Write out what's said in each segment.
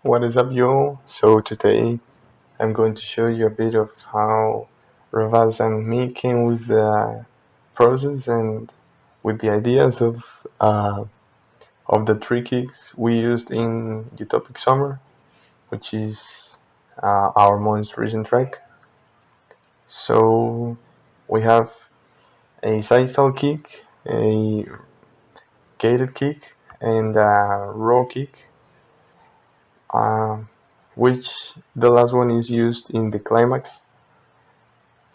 What is up, y'all? So today I'm going to show you a bit of how RaVass and me came with the process and with the ideas of the three kicks we used in Utopic Summer, which is our most recent track. So we have a side style kick, a gated kick, and a raw kick. Um, which the last one is used in the climax.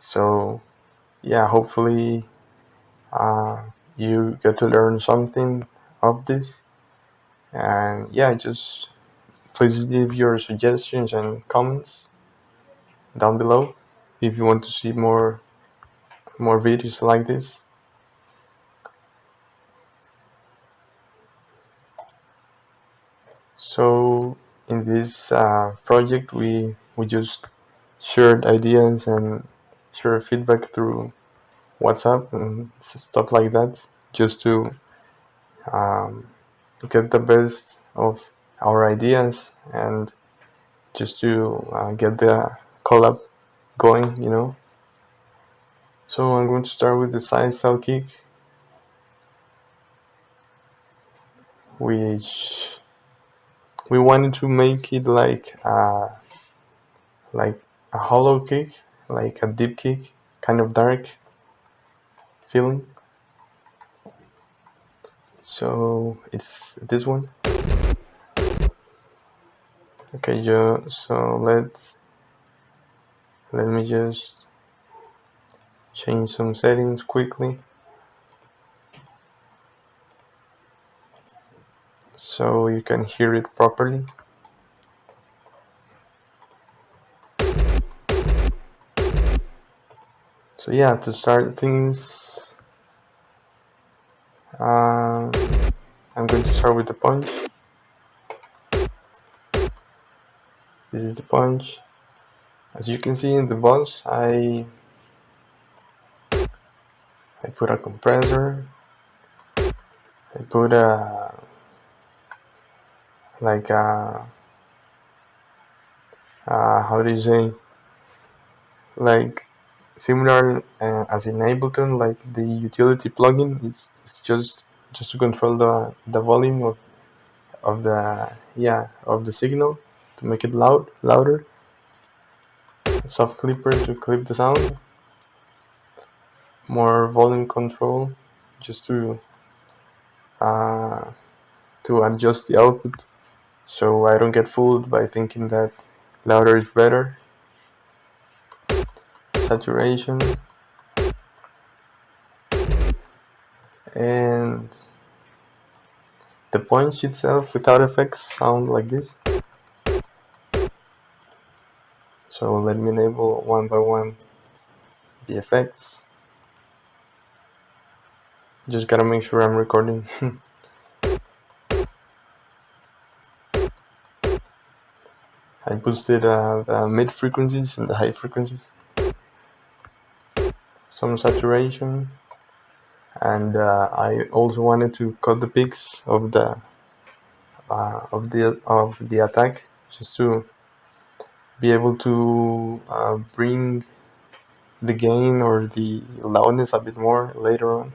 So yeah, hopefully you get to learn something of this. And yeah, just please leave your suggestions and comments down below if you want to see more videos like this. So in this project, we just shared ideas and shared feedback through WhatsApp and stuff like that, just to um, get the best of our ideas and just to get the collab going. So I'm going to start with the side style kick, which we wanted to make it like a hollow kick, like a deep kick, kind of dark feeling. So it's this one. Okay, so let me just change some settings quickly so you can hear it properly. So yeah, to start things, I'm going to start with the punch. This is the punch. As you can see in the boss, I put a compressor. I put a like a how do you say, like similar as in Ableton, like the utility plugin. It's just to control the volume of the signal to make it louder. A soft clipper to clip the sound. More volume control, just uh, to adjust the output, so I don't get fooled by thinking that louder is better. Saturation, and the punch itself without effects sound like this. So let me enable one by one the effects. Just gotta make sure I'm recording. I boosted the mid frequencies and the high frequencies. Some saturation, and I also wanted to cut the peaks of the attack, just to be able to bring the gain or the loudness a bit more later on.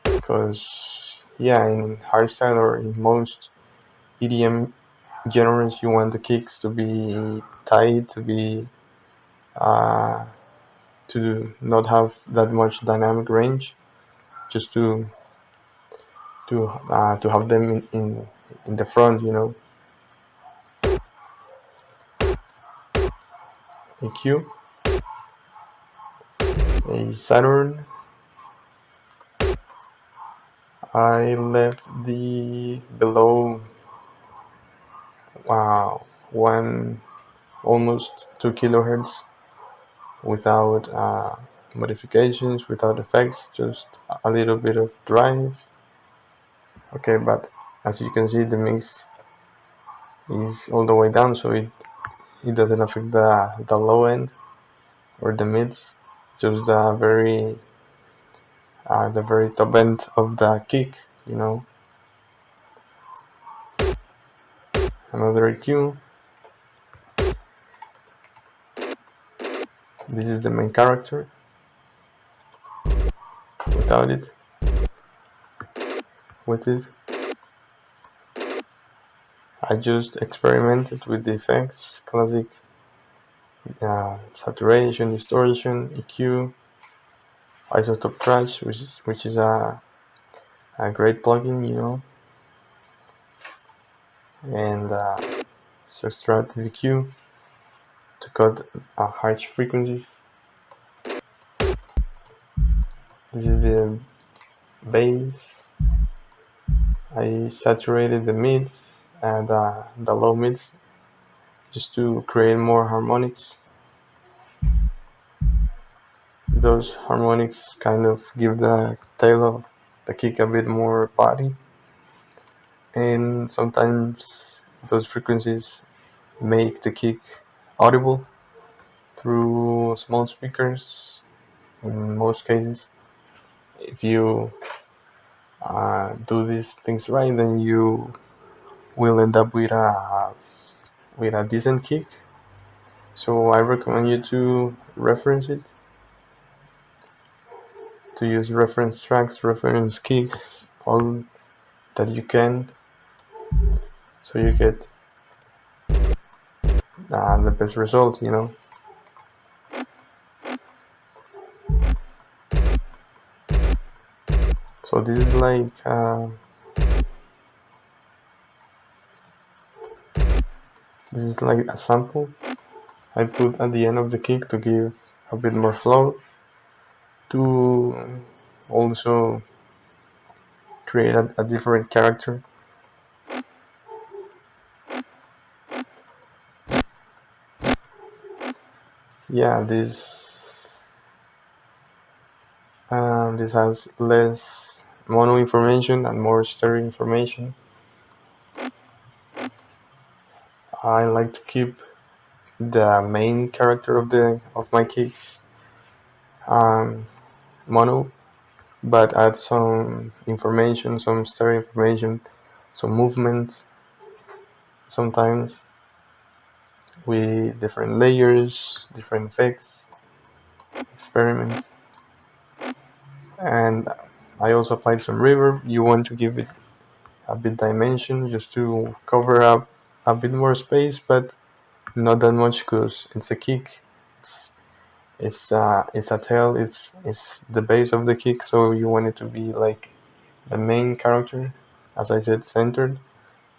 Because yeah, in hardstyle or in most EDM genres, you want the kicks to be tight, uh, to not have that much dynamic range, just to have them in the front. EQ, a Saturn. I left the below one almost 2 kilohertz without modifications, without effects, just a little bit of drive. Okay, but as you can see, the mix is all the way down, so it doesn't affect the low end or the mids, just the very top end of the kick. another EQ. This is the main character. Without it, with it, I just experimented with the effects, classic saturation, distortion, EQ, isotope trash, which is a great plugin, you know, and subtractive EQ to cut harsh frequencies. This is the bass. I saturated the mids and the low mids just to create more harmonics. Those harmonics kind of give the tail of the kick a bit more body, and sometimes those frequencies make the kick audible through small speakers in most cases. If you do these things right, then you will end up with a decent kick. So I recommend you to reference it, to use reference tracks, reference kicks, all that you can, so you get the best result, you know. So this is like a sample I put at the end of the kick to give a bit more flow, to also create a different character. Yeah, this has less mono information and more stereo information. I like to keep the main character of my kicks mono, but add some information, some stereo information, some movement sometimes with different layers, different effects, experiment. And I also applied some reverb. You want to give it a bit dimension just to cover up a bit more space, but not that much because it's a kick. It's a tail. It's the base of the kick, so you want it to be like the main character, as I said, centered,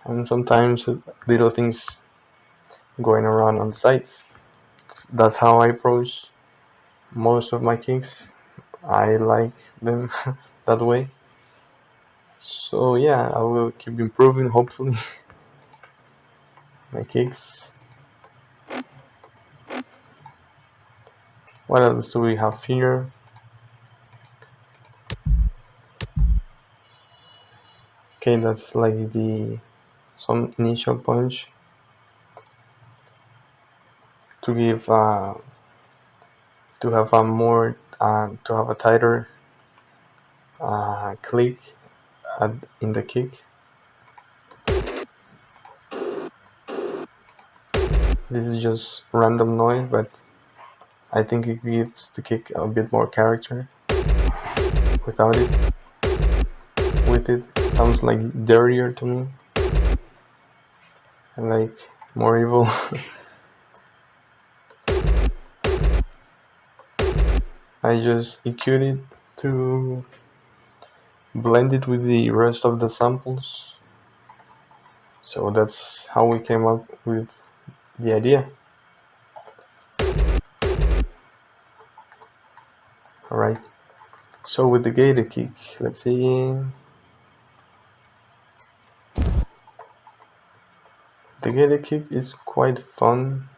and sometimes little things going around on the sides. That's how I approach most of my kicks. I like them that way. So yeah, I will keep improving, hopefully, my kicks. What else do we have here? Okay, that's like some initial punch to give to have a more to have a tighter click in the kick. This is just random noise, but I think it gives the kick a bit more character. Without it, with it, sounds like dirtier to me, and like more evil. I just EQ'd it to blend it with the rest of the samples. So that's how we came up with the idea. Alright, so with the gated kick, let's see. The gated kick is quite fun.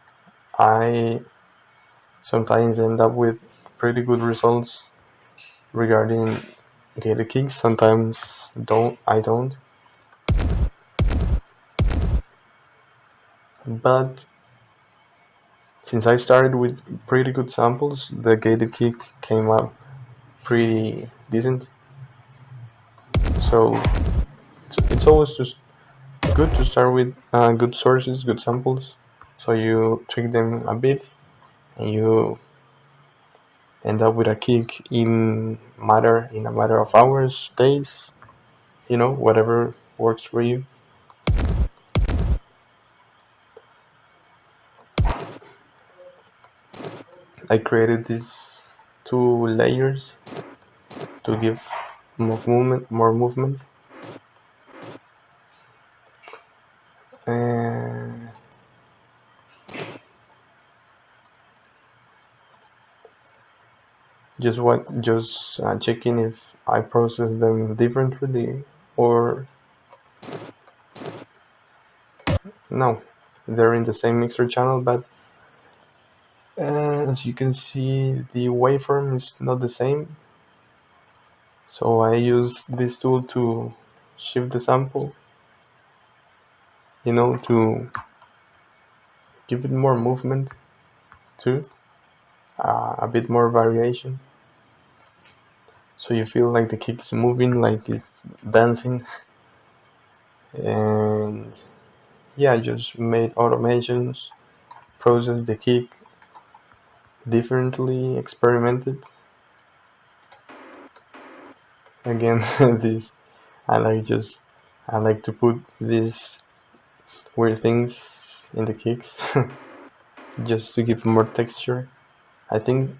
I sometimes end up with pretty good results regarding gated kicks. Sometimes I don't. But since I started with pretty good samples, the gated kick came up pretty decent. So it's always just good to start with good sources, good samples. So you tweak them a bit, and you end up with a kick in a matter of hours, days, whatever works for you. I created these two layers to give more movement, and just checking if I process them differently or no. They're in the same mixer channel, but as you can see, the waveform is not the same. So I use this tool to shift the sample, to give it more movement too, a bit more variation. So you feel like the kick is moving, like it's dancing. And yeah, I just made automations, processed the kick differently, experimented. Again, this I like just I like to put these weird things in the kicks just to give more texture. I think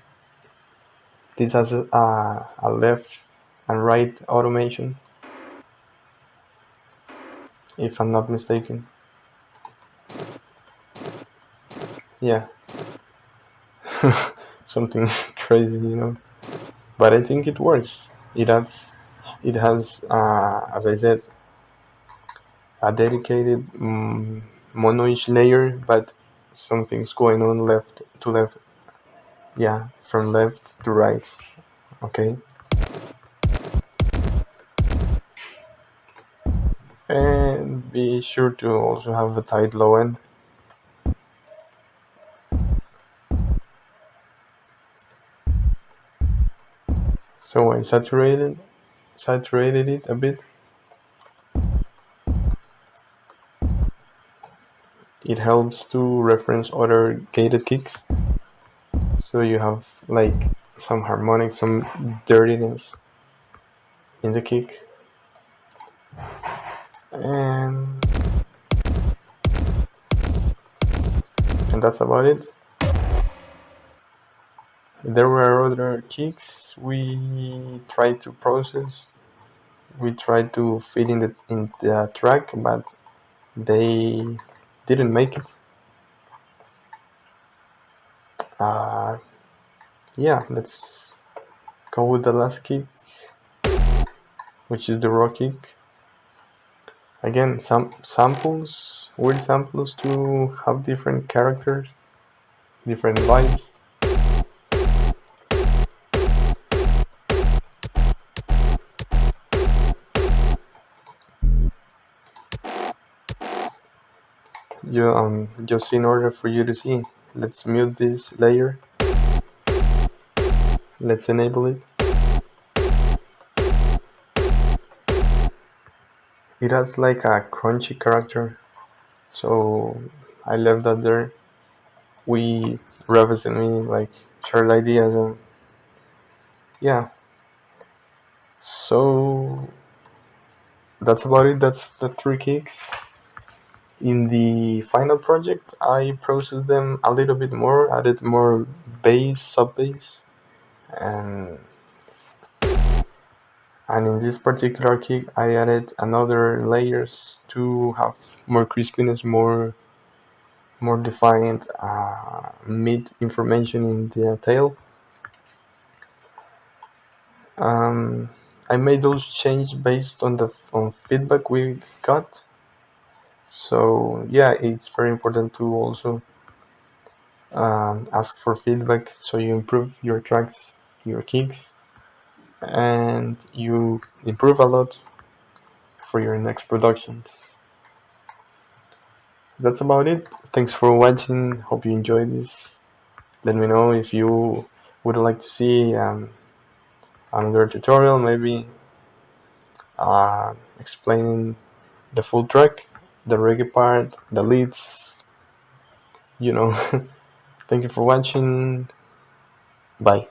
this has a left and right automation, if I'm not mistaken. Yeah, something crazy. But I think it works. It has, as I said, a dedicated monoish layer, but something's going on left to left. Yeah, from left to right. Okay, and be sure to also have a tight low end. So I saturated it a bit. It helps to reference other gated kicks, so you have like some harmonic, some dirtiness in the kick, and that's about it. There were other kicks we tried to process. We tried to fit in the track, but they didn't make it. Uh, yeah, let's go with the last kick, which is the raw kick. Again, some samples, weird samples to have different characters, different vibes. Just in order for you to see, let's mute this layer. Let's enable it. It has like a crunchy character, so I left that there. We RaVass and me like shared ideas, and yeah. So that's about it. That's the three kicks. In the final project, I processed them a little bit more, added more bass, sub bass, and in this particular kick, I added another layers to have more crispiness, more defined mid information in the tail. I made those changes based on the feedback we got. So yeah, it's very important to also ask for feedback so you improve your tracks, your kicks, and you improve a lot for your next productions. That's about it. Thanks for watching. Hope you enjoyed this. Let me know if you would like to see another tutorial, maybe explaining the full track. the reggae part, the leads, you know. Thank you for watching. Bye.